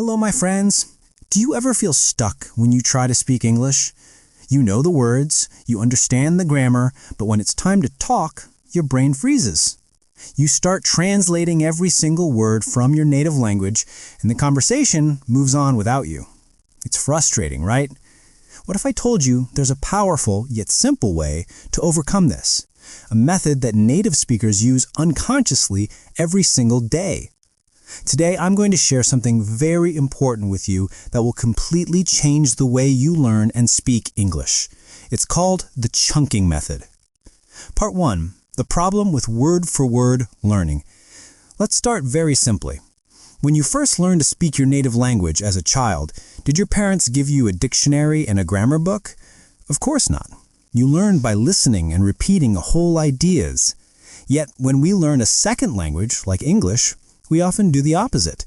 Hello, my friends. Do you ever feel stuck when you try to speak English? You know the words, you understand the grammar, but when it's time to talk, your brain freezes. You start translating every single word from your native language, and the conversation moves on without you. It's frustrating, right? What if I told you there's a powerful yet simple way to overcome this? A method that native speakers use unconsciously every single day. Today, I'm going to share something very important with you that will completely change the way you learn and speak English. It's called the chunking method. Part 1. The problem with word-for-word learning. Let's start very simply. When you first learned to speak your native language as a child, did your parents give you a dictionary and a grammar book? Of course not. You learned by listening and repeating whole ideas. Yet, when we learn a second language, like English, we often do the opposite.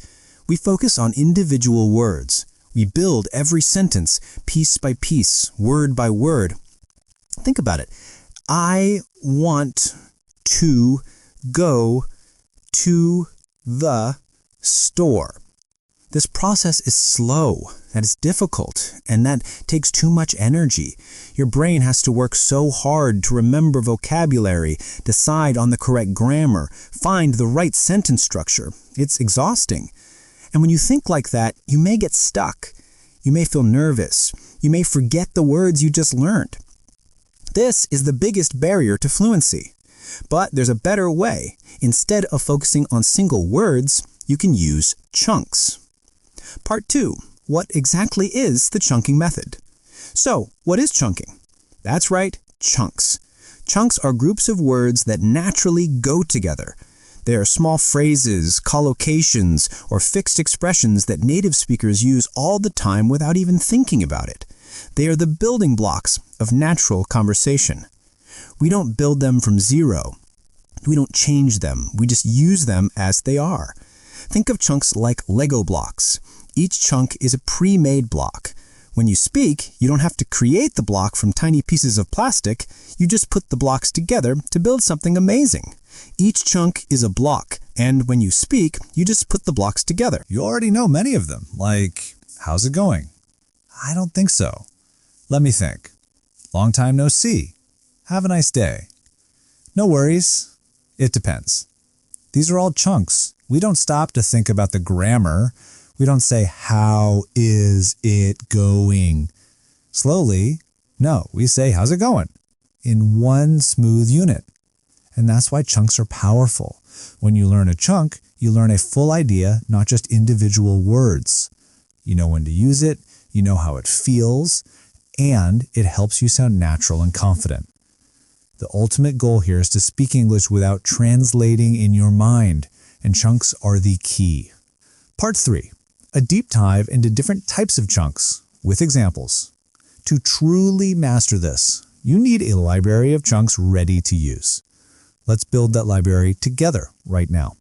We focus on individual words. We build every sentence, piece by piece, word by word. Think about it. I want to go to the store. This process is slow, that is difficult, and that takes too much energy. Your brain has to work so hard to remember vocabulary, decide on the correct grammar, find the right sentence structure. It's exhausting. And when you think like that, you may get stuck. You may feel nervous. You may forget the words you just learned. This is the biggest barrier to fluency. But there's a better way. Instead of focusing on single words, you can use chunks. Part 2. What exactly is the chunking method? So, what is chunking? That's right, chunks. Chunks are groups of words that naturally go together. They are small phrases, collocations, or fixed expressions that native speakers use all the time without even thinking about it. They are the building blocks of natural conversation. We don't build them from zero. We don't change them. We just use them as they are. Think of chunks like Lego blocks. Each chunk is a pre-made block. When you speak, you don't have to create the block from tiny pieces of plastic. You just put the blocks together to build something amazing. Each chunk is a block, and when you speak, you just put the blocks together. You already know many of them, like, how's it going? I don't think so. Let me think. Long time no see. Have a nice day. No worries. It depends. These are all chunks. We don't stop to think about the grammar. We don't say, how is it going? Slowly, no, we say, how's it going? In one smooth unit. And that's why chunks are powerful. When you learn a chunk, you learn a full idea, not just individual words. You know when to use it, you know how it feels, and it helps you sound natural and confident. The ultimate goal here is to speak English without translating in your mind, and chunks are the key. Part 3. A deep dive into different types of chunks, with examples. To truly master this, you need a library of chunks ready to use. Let's build that library together right now.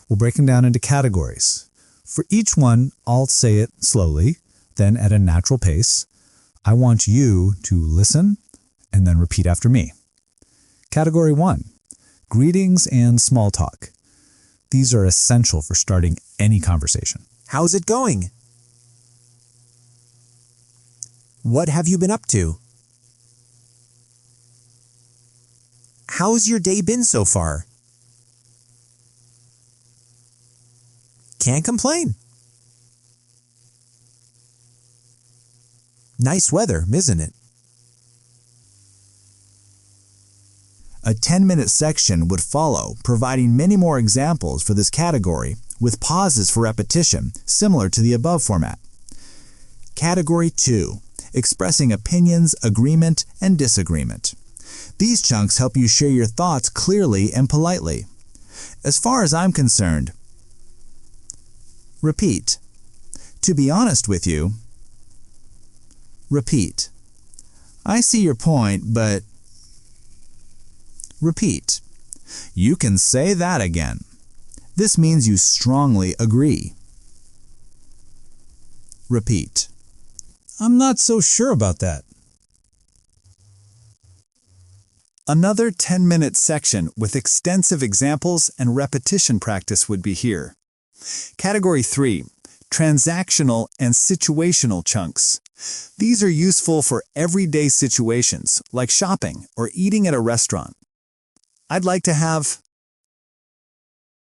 We'll break them down into categories. For each one, I'll say it slowly, then at a natural pace. I want you to listen and then repeat after me. Category 1. Greetings and small talk. These are essential for starting any conversation. How's it going? What have you been up to? How's your day been so far? Can't complain. Nice weather, isn't it? A 10-minute section would follow, providing many more examples for this category, with pauses for repetition, similar to the above format. Category 2. Expressing opinions, agreement, and disagreement. These chunks help you share your thoughts clearly and politely. As far as I'm concerned, repeat. To be honest with you, repeat. I see your point, but repeat. You can say that again. This means you strongly agree. Repeat. I'm not so sure about that. Another 10-minute section with extensive examples and repetition practice would be here. Category 3. transactional, and situational chunks. These are useful for everyday situations, like shopping or eating at a restaurant. I'd like to have...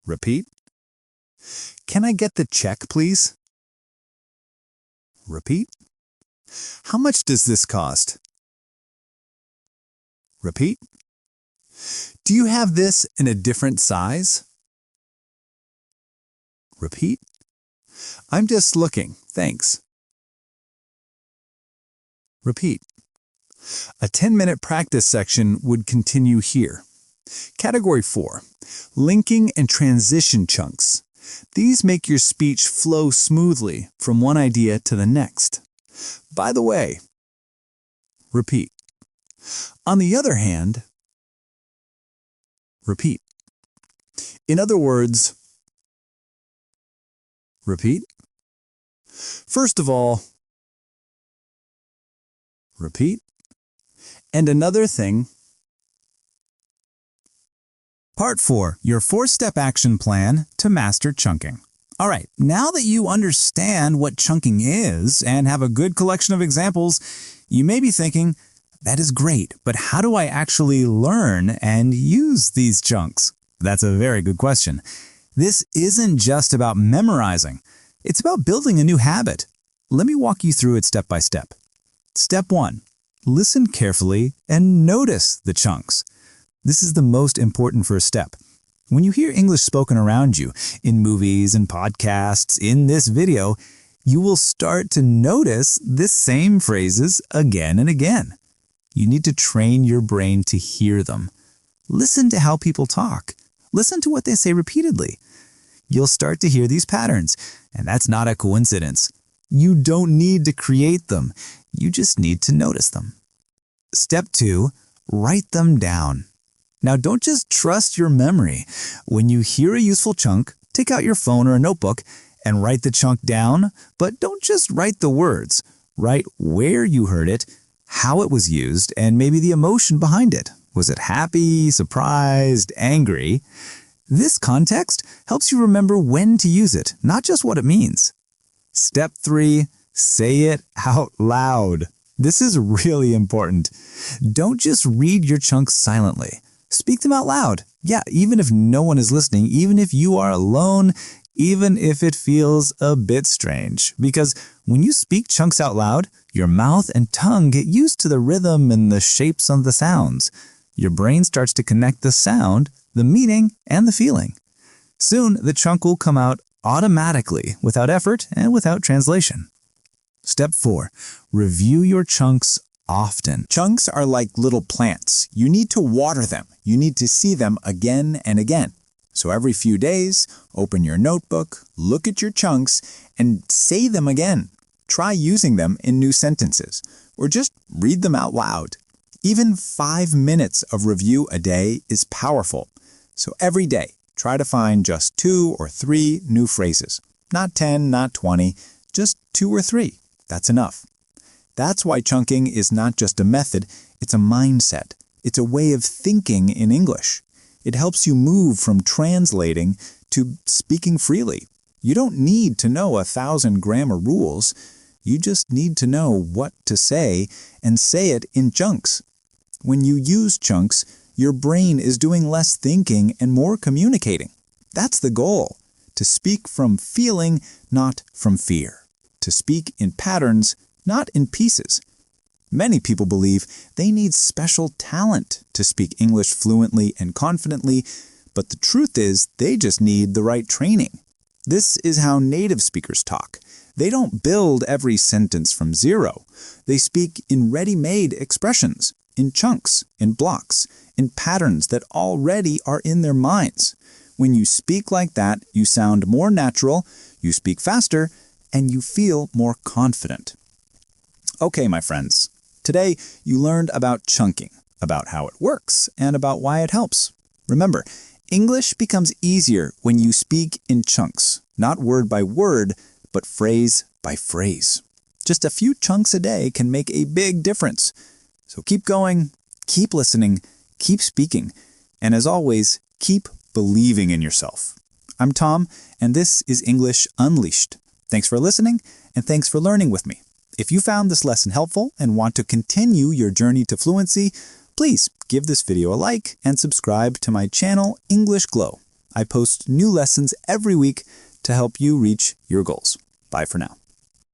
Repeat. Can I get the check, please? Repeat. How much does this cost? Repeat. Do you have this in a different size? Repeat. I'm just looking, thanks. Repeat. A 10-minute practice section would continue here. Category 4. Linking and transition chunks. These make your speech flow smoothly from one idea to the next. By the way, repeat. On the other hand, repeat. In other words, repeat. First of all, repeat. And another thing. Part 4, your 4-step action plan to master chunking. All right, now that you understand what chunking is and have a good collection of examples, you may be thinking, that is great, but how do I actually learn and use these chunks? That's a very good question. This isn't just about memorizing. It's about building a new habit. Let me walk you through it step by step. Step 1, listen carefully and notice the chunks. This is the most important first step. When you hear English spoken around you, in movies and podcasts, in this video, you will start to notice this same phrases again and again. You need to train your brain to hear them. Listen to how people talk. Listen to what they say repeatedly. You'll start to hear these patterns, and that's not a coincidence. You don't need to create them. You just need to notice them. Step 2, write them down. Now, don't just trust your memory. When you hear a useful chunk, take out your phone or a notebook and write the chunk down, but don't just write the words. Write where you heard it, how it was used, and maybe the emotion behind it. Was it happy, surprised, angry? This context helps you remember when to use it, not just what it means. Step 3, say it out loud. This is really important. Don't just read your chunks silently. Speak them out loud. Yeah, even if no one is listening, even if you are alone, even if it feels a bit strange. Because when you speak chunks out loud, your mouth and tongue get used to the rhythm and the shapes of the sounds. Your brain starts to connect the sound, the meaning, and the feeling. Soon, the chunk will come out automatically, without effort and without translation. Step 4, review your chunks often. Chunks are like little plants. You need to water them. You need to see them again and again. So every few days, open your notebook, look at your chunks, and say them again. Try using them in new sentences, or just read them out loud. Even 5 minutes of review a day is powerful. So every day, try to find just 2 or 3 new phrases. Not 10, not 20, just 2 or 3. That's enough. That's why chunking is not just a method, it's a mindset. It's a way of thinking in English. It helps you move from translating to speaking freely. You don't need to know 1,000 grammar rules. You just need to know what to say and say it in chunks. When you use chunks, your brain is doing less thinking and more communicating. That's the goal, to speak from feeling, not from fear. To speak in patterns, not in pieces. Many people believe they need special talent to speak English fluently and confidently, but the truth is they just need the right training. This is how native speakers talk. They don't build every sentence from zero. They speak in ready-made expressions, in chunks, in blocks, in patterns that already are in their minds. When you speak like that, you sound more natural, you speak faster, and you feel more confident. Okay, my friends, today you learned about chunking, about how it works, and about why it helps. Remember, English becomes easier when you speak in chunks, not word by word, but phrase by phrase. Just a few chunks a day can make a big difference. So keep going, keep listening, keep speaking, and as always, keep believing in yourself. I'm Tom, and this is English Unleashed. Thanks for listening, and thanks for learning with me. If you found this lesson helpful and want to continue your journey to fluency, please give this video a like and subscribe to my channel, English Glow. I post new lessons every week to help you reach your goals. Bye for now.